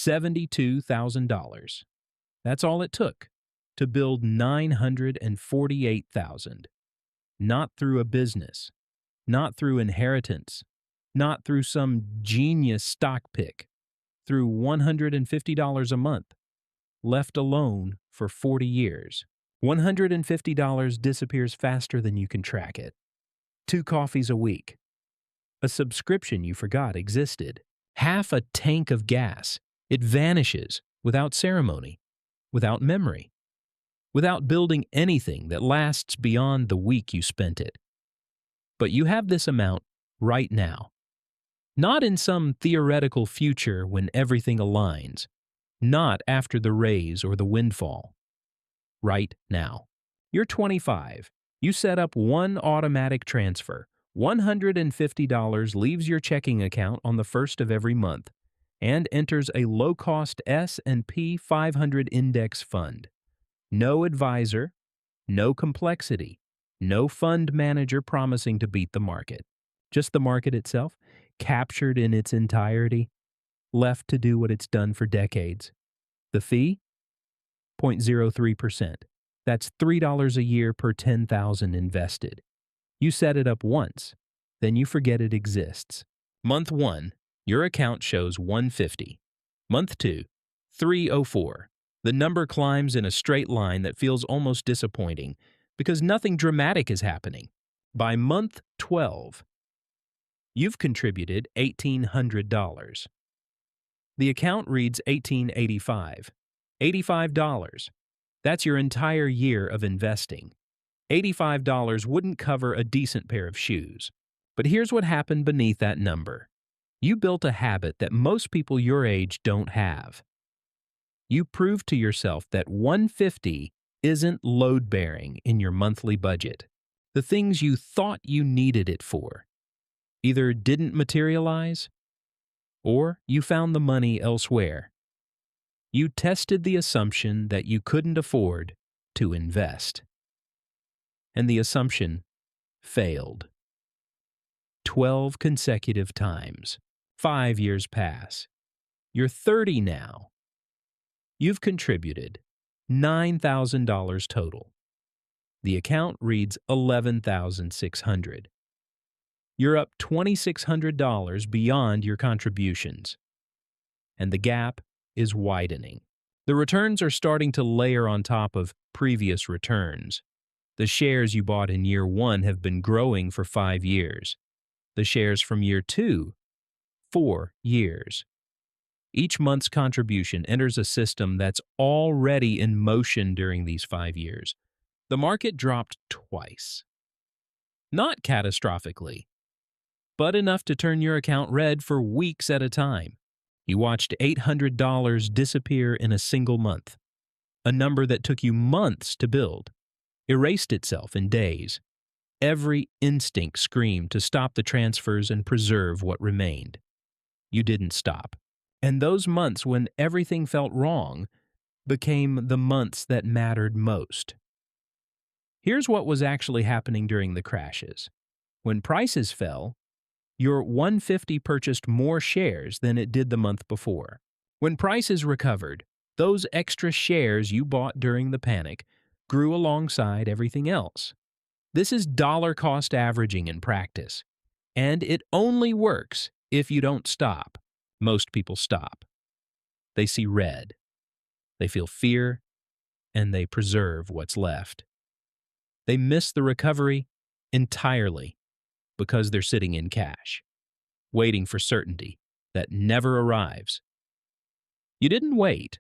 $72,000. That's all it took to build 948,000. Not through a business, not through inheritance, not through some genius stock pick, through $150 a month, left alone for 40 years. $150 disappears faster than you can track it. 2 coffees a week. A subscription you forgot existed. Half a tank of gas. It vanishes without ceremony, without memory, without building anything that lasts beyond the week you spent it. But you have this amount right now. Not in some theoretical future when everything aligns. Not after the raise or the windfall. Right now. You're 25. You set up one automatic transfer. $150 leaves your checking account on the first of every month and enters a low-cost S&P 500 index fund. No advisor, no complexity, no fund manager promising to beat the market. Just the market itself, captured in its entirety, left to do what it's done for decades. The fee? 0.03%. That's $3 a year per $10,000 invested. You set it up once, then you forget it exists. Month 1, your account shows $150. Month 2, $304. The number climbs in a straight line that feels almost disappointing because nothing dramatic is happening. By month 12, you've contributed $1,800. The account reads $1,885. $85. That's your entire year of investing. $85 wouldn't cover a decent pair of shoes. But here's what happened beneath that number. You built a habit that most people your age don't have. You proved to yourself that $150 isn't load-bearing in your monthly budget. The things you thought you needed it for either didn't materialize, or you found the money elsewhere. You tested the assumption that you couldn't afford to invest. And the assumption failed. 12 consecutive times. 5 years pass. You're 30 now. You've contributed $9,000 total. The account reads $11,600. You're up $2,600 beyond your contributions. And the gap is widening. The returns are starting to layer on top of previous returns. The shares you bought in year 1 have been growing for 5 years. The shares from year 2, 4 years. Each month's contribution enters a system that's already in motion during these 5 years. The market dropped twice. Not catastrophically, but enough to turn your account red for weeks at a time. You watched $800 disappear in a single month. A number that took you months to build erased itself in days. Every instinct screamed to stop the transfers and preserve what remained. You didn't stop. And those months when everything felt wrong became the months that mattered most. Here's what was actually happening during the crashes. When prices fell, your $150 purchased more shares than it did the month before. When prices recovered, those extra shares you bought during the panic grew alongside everything else. This is dollar cost averaging in practice, and it only works if you don't stop. Most people stop. They see red. They feel fear, and they preserve what's left. They miss the recovery entirely because they're sitting in cash, waiting for certainty that never arrives. You didn't wait.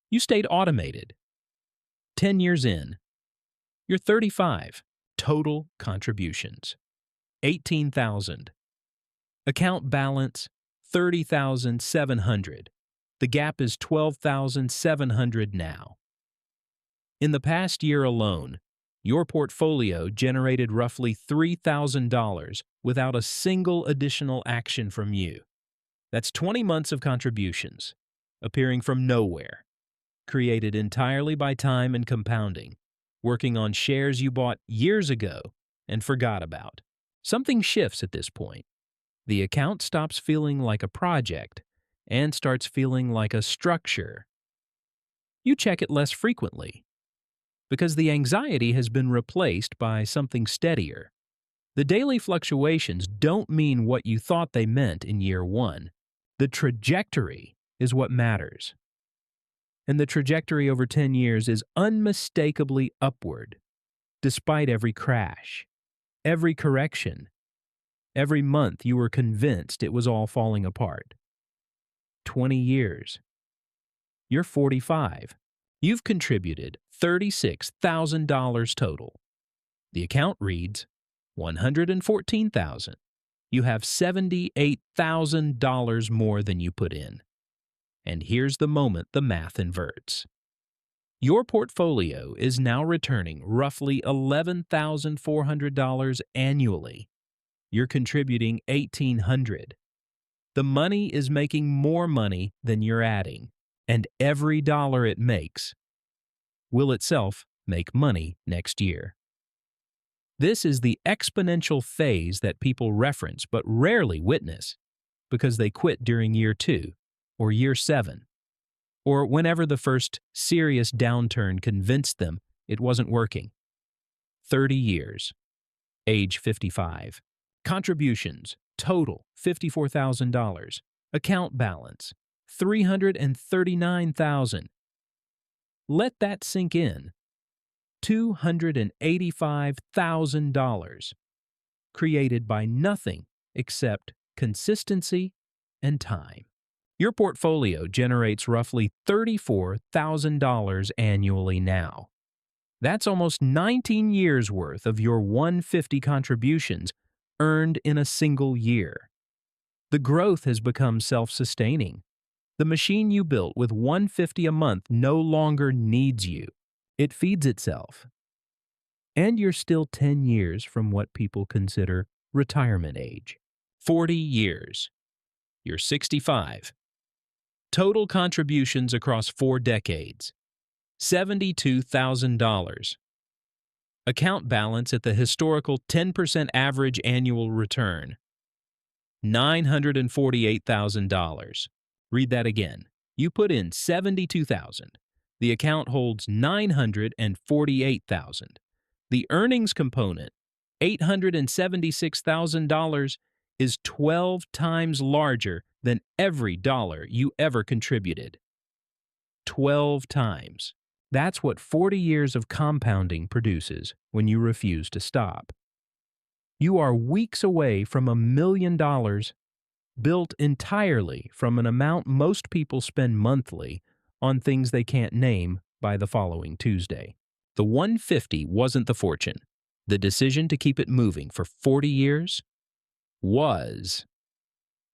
You stayed automated. 10 years in, you're 35. Total contributions, $18,000. Account balance, $30,700. The gap is $12,700 now. In the past year alone, your portfolio generated roughly $3,000 without a single additional action from you. That's 20 months of contributions, appearing from nowhere, created entirely by time and compounding, working on shares you bought years ago and forgot about. Something shifts at this point. The account stops feeling like a project and starts feeling like a structure. You check it less frequently because the anxiety has been replaced by something steadier. The daily fluctuations don't mean what you thought they meant in year one. The trajectory is what matters. And the trajectory over 10 years is unmistakably upward, despite every crash, every correction. Every month you were convinced it was all falling apart. 20 years. You're 45. You've contributed $36,000 total. The account reads $114,000. You have $78,000 more than you put in. And here's the moment the math inverts. Your portfolio is now returning roughly $11,400 annually. You're contributing $1,800. The money is making more money than you're adding, and every dollar it makes will itself make money next year. This is the exponential phase that people reference but rarely witness because they quit during year 2 or year 7 or whenever the first serious downturn convinced them it wasn't working. 30 years, age 55. Contributions, total $54,000. Account balance, $339,000. Let that sink in. $285,000 created by nothing except consistency and time. Your portfolio generates roughly $34,000 annually now. That's almost 19 years' worth of your 150 contributions earned in a single year. The growth has become self-sustaining. The machine you built with $150 a month no longer needs you. It feeds itself. And you're still 10 years from what people consider retirement age. 40 years. You're 65. Total contributions across 4 decades. $72,000. Account balance at the historical 10% average annual return. $948,000. Read that again. You put in $72,000. The account holds $948,000. The earnings component, $876,000, is 12 times larger than every dollar you ever contributed. 12 times. That's what 40 years of compounding produces when you refuse to stop. You are weeks away from $1 million built entirely from an amount most people spend monthly on things they can't name by the following Tuesday. The 150 wasn't the fortune. The decision to keep it moving for 40 years was.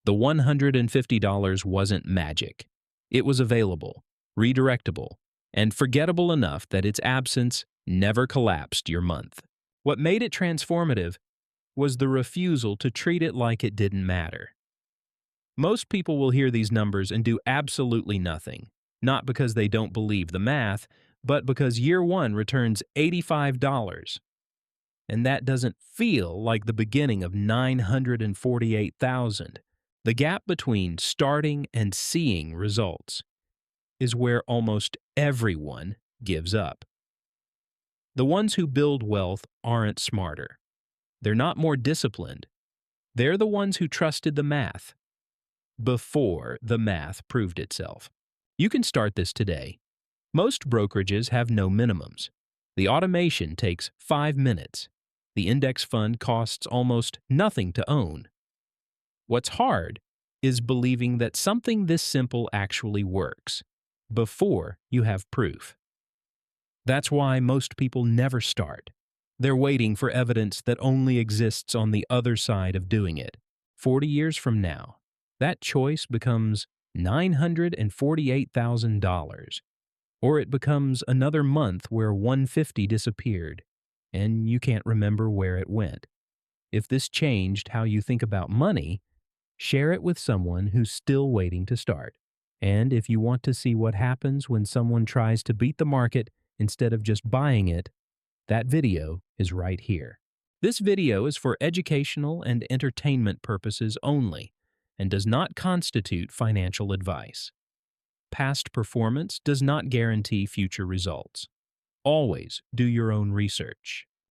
The $150 wasn't magic. It was available, redirectable, and forgettable enough that its absence never collapsed your month. What made it transformative was the refusal to treat it like it didn't matter. Most people will hear these numbers and do absolutely nothing, not because they don't believe the math, but because year 1 returns $85. And that doesn't feel like the beginning of $948,000. The gap between starting and seeing results is where almost everyone gives up. The ones who build wealth aren't smarter. They're not more disciplined. They're the ones who trusted the math before the math proved itself. You can start this today. Most brokerages have no minimums. The automation takes 5 minutes. The index fund costs almost nothing to own. What's hard is believing that something this simple actually works before you have proof. That's why most people never start. They're waiting for evidence that only exists on the other side of doing it. 40 years from now, that choice becomes $948,000. Or it becomes another month where 150 disappeared, and you can't remember where it went. If this changed how you think about money, share it with someone who's still waiting to start. And if you want to see what happens when someone tries to beat the market instead of just buying it, that video is right here. This video is for educational and entertainment purposes only, and does not constitute financial advice. Past performance does not guarantee future results. Always do your own research.